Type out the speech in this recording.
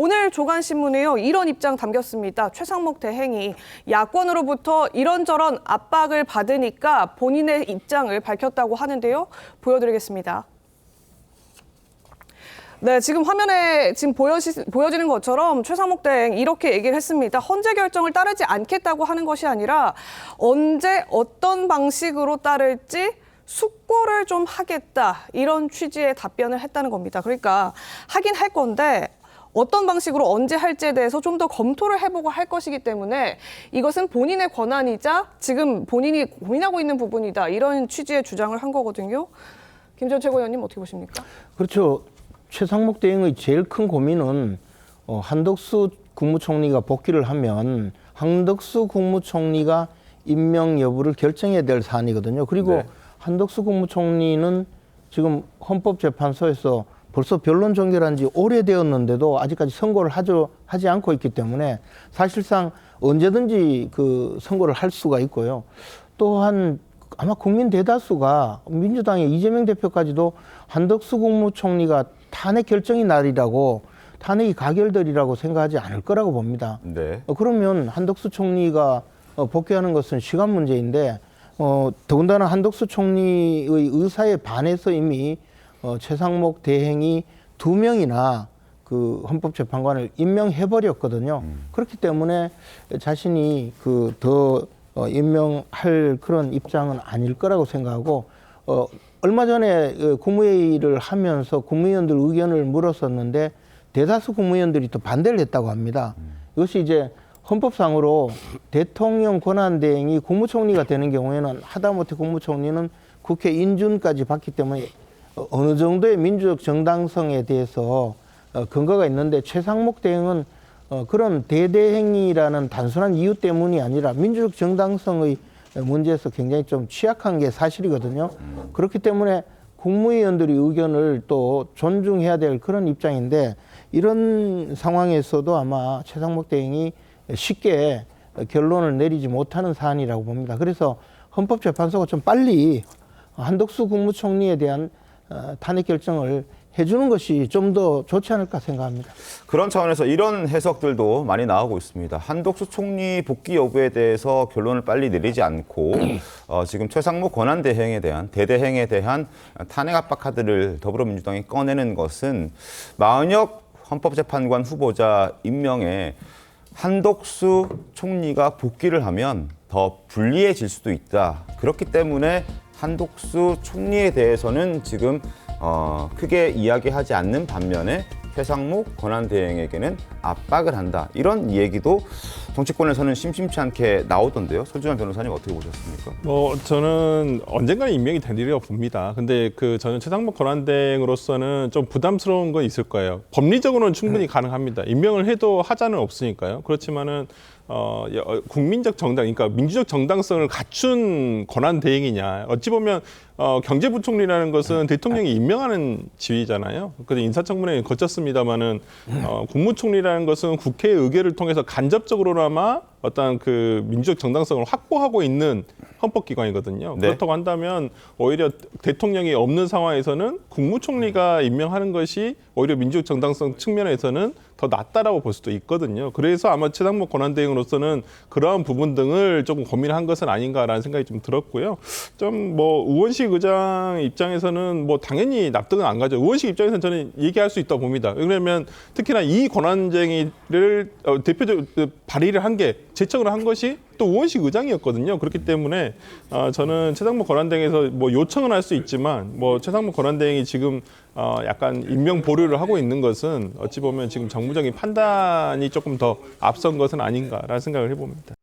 오늘 조간신문에요, 이런 입장 담겼습니다. 최상목 대행이 야권으로부터 이런저런 압박을 받으니까 본인의 입장을 밝혔다고 하는데요. 보여드리겠습니다. 네, 지금 화면에 지금 보여지는 것처럼 최상목 대행 이렇게 얘기를 했습니다. 헌재 결정을 따르지 않겠다고 하는 것이 아니라 언제 어떤 방식으로 따를지 숙고를 좀 하겠다, 이런 취지의 답변을 했다는 겁니다. 그러니까 하긴 할 건데 어떤 방식으로 언제 할지에 대해서 좀 더 검토를 해보고 할 것이기 때문에 이것은 본인의 권한이자 지금 본인이 고민하고 있는 부분이다, 이런 취지의 주장을 한 거거든요. 김 전 최고위원님 어떻게 보십니까? 그렇죠. 최상목 대행의 제일 큰 고민은 한덕수 국무총리가 복귀를 하면 한덕수 국무총리가 임명 여부를 결정해야 될 사안이거든요. 그리고 네. 한덕수 국무총리는 지금 헌법재판소에서 벌써 변론 종결한 지 오래되었는데도 아직까지 선고를 하지 않고 있기 때문에 사실상 언제든지 그 선고를 할 수가 있고요. 또한 아마 국민 대다수가 민주당의 이재명 대표까지도 한덕수 국무총리가 탄핵 결정이 날이라고, 탄핵이 가결되리라고 생각하지 않을 거라고 봅니다. 네. 그러면 한덕수 총리가 복귀하는 것은 시간 문제인데 더군다나 한덕수 총리의 의사에 반해서 이미 최상목 대행이 2명이나 그 헌법재판관을 임명해버렸거든요. 그렇기 때문에 자신이 더 임명할 그런 입장은 아닐 거라고 생각하고, 얼마 전에 국무회의를 하면서 국무위원들 의견을 물었었는데 대다수 국무위원들이 또 반대를 했다고 합니다. 이것이 이제 헌법상으로 대통령 권한대행이 국무총리가 되는 경우에는 하다못해 국무총리는 국회 인준까지 받기 때문에 어느 정도의 민주적 정당성에 대해서 근거가 있는데, 최상목 대행은 그런 대대행이라는 단순한 이유 때문이 아니라 민주적 정당성의 문제에서 굉장히 좀 취약한 게 사실이거든요. 그렇기 때문에 국무위원들의 의견을 또 존중해야 될 그런 입장인데, 이런 상황에서도 아마 최상목 대행이 쉽게 결론을 내리지 못하는 사안이라고 봅니다. 그래서 헌법재판소가 좀 빨리 한덕수 국무총리에 대한 탄핵 결정을 해주는 것이 좀 더 좋지 않을까 생각합니다. 그런 차원에서 이런 해석들도 많이 나오고 있습니다. 한덕수 총리 복귀 여부에 대해서 결론을 빨리 내리지 않고 지금 최상목 권한대행에 대한, 대대행에 대한 탄핵 압박 카드를 더불어민주당이 꺼내는 것은 마은혁 헌법재판관 후보자 임명에 한덕수 총리가 복귀를 하면 더 불리해질 수도 있다. 그렇기 때문에 한덕수 총리에 대해서는 지금 크게 이야기하지 않는 반면에 최상목 권한대행에게는 압박을 한다, 이런 얘기도 정치권에서는 심심치 않게 나오던데요. 손준환 변호사님 어떻게 보셨습니까? 저는 언젠가는 임명이 될 일이라고 봅니다. 근데 저는 최상목 권한대행으로서는 좀 부담스러운 건 있을 거예요. 법리적으로는 충분히 가능합니다. 임명을 해도 하자는 없으니까요. 그렇지만은 국민적 정당, 그러니까 민주적 정당성을 갖춘 권한대행이냐. 어찌 보면 경제부총리라는 것은 대통령이 임명하는 지위잖아요. 그래서 인사청문회에 거쳤습니다마는 국무총리라는 것은 국회의 의결을 통해서 간접적으로나마 어떤 민주적 정당성을 확보하고 있는 헌법기관이거든요. 네. 그렇다고 한다면 오히려 대통령이 없는 상황에서는 국무총리가 임명하는 것이 오히려 민주적 정당성 측면에서는 더 낫다라고 볼 수도 있거든요. 그래서 아마 최상목 권한대행으로서는 그러한 부분 등을 조금 고민한 것은 아닌가라는 생각이 좀 들었고요. 좀 우원식 의장 입장에서는 당연히 납득은 안 가죠. 우원식 입장에서는 저는 얘기할 수 있다고 봅니다. 왜냐하면 특히나 이 권한쟁의를 대표적으로 발의를 한 게, 제청을 한 것이 또 우원식 의장이었거든요. 그렇기 때문에 저는 최상목 권한대행에서 요청은 할 수 있지만 최상목 권한대행이 지금 약간 임명 보류를 하고 있는 것은 어찌 보면 지금 정무적인 판단이 조금 더 앞선 것은 아닌가라는 생각을 해봅니다.